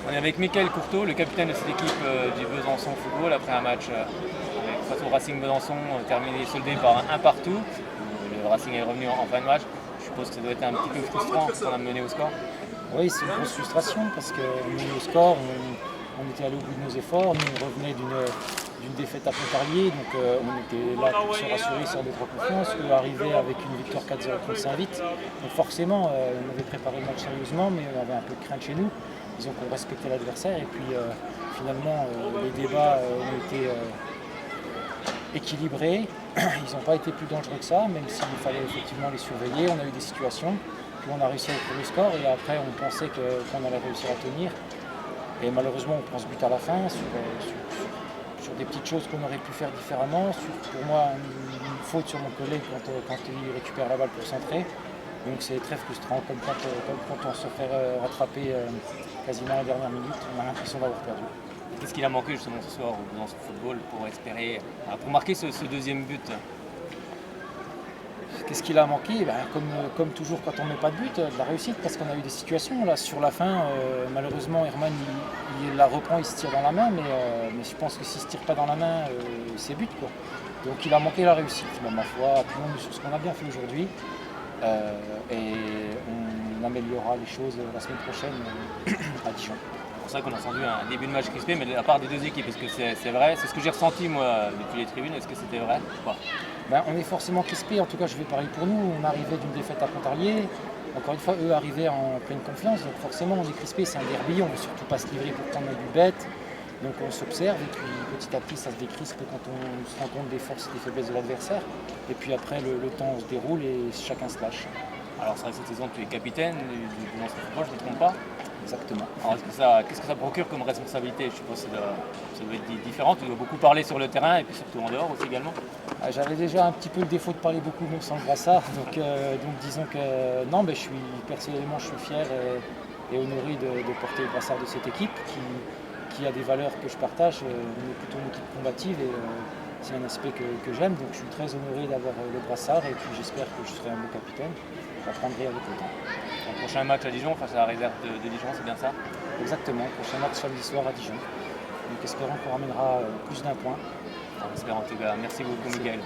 On est avec Mickaël Courteau, le capitaine de cette équipe du Besançon Football, après un match face au Racing Besançon terminé soldé par un partout. Le Racing est revenu en fin de match. Je suppose que ça doit être un petit peu frustrant qu'on a mené au score. Oui, c'est une grosse frustration parce qu'on est au score, on était allé au bout de nos efforts, nous on revenait d'une défaite à Pontarlier, donc on était là pour se rassurer, se redonner confiance. Eux arrivaient avec une victoire 4-0 contre Saint-Vite, donc forcément on avait préparé le match sérieusement, mais on avait un peu de crainte chez nous. Disons qu'on respectait l'adversaire et puis finalement les débats ont été équilibrés. Ils n'ont pas été plus dangereux que ça, même s'il fallait effectivement les surveiller. On a eu des situations, puis on a réussi à ouvrir le score et après on pensait qu'on allait réussir à tenir. Et malheureusement on prend ce but à la fin sur des petites choses qu'on aurait pu faire différemment. Pour moi une faute sur mon collègue quand il récupère la balle pour centrer. Donc c'est très frustrant, comme quand on se fait rattraper quasiment à la dernière minute, on a l'impression d'avoir perdu. Qu'est-ce qu'il a manqué justement ce soir dans ce football pour espérer, pour marquer ce deuxième but? Qu'est-ce qu'il a manqué? Comme toujours quand on ne met pas de but, de la réussite, parce qu'on a eu des situations. Là, sur la fin, malheureusement, Herman il la reprend, il se tire dans la main, mais je pense que s'il ne se tire pas dans la main, c'est but, quoi. Donc il a manqué la réussite. Mais ma foi, appuyons sur ce qu'on a bien fait aujourd'hui. Et on améliorera les choses la semaine prochaine à Dijon. C'est pour ça qu'on a entendu un début de match crispé, mais de la part des deux équipes, est-ce que c'est vrai? C'est ce que j'ai ressenti moi depuis les tribunes, est-ce que c'était vrai ou pas? On est forcément crispé, en tout cas je vais parler pour nous, on arrivait d'une défaite à Pontarlier, encore une fois eux arrivaient en pleine confiance, donc forcément on est crispé, c'est un derby, on ne veut surtout pas se livrer pour prendre du bête, donc on s'observe et puis petit à petit ça se décrispe quand on se rend compte des forces et des faiblesses de l'adversaire, et puis après le temps se déroule et chacun se lâche. Alors c'est vrai que cette saison tu es capitaine du Besançon Football, je ne me trompe pas? Exactement. Alors qu'est-ce que ça procure comme responsabilité? Je suppose que ça doit être différent, tu dois beaucoup parler sur le terrain et puis surtout en dehors aussi également. J'avais déjà un petit peu le défaut de parler beaucoup même sans le brassard, donc disons que non, personnellement je suis fier et honoré de porter le brassard de cette équipe qui a des valeurs que je partage. On est plutôt une équipe combative et c'est un aspect que j'aime, donc je suis très honoré d'avoir le brassard et puis j'espère que je serai un bon capitaine. J'apprendrai avec le temps. Le prochain match à Dijon face à la réserve de Dijon, c'est bien ça? Exactement, prochain match samedi soir à Dijon. Donc espérons qu'on ramènera plus d'un point. On espère en tout cas. Merci beaucoup Mickaël.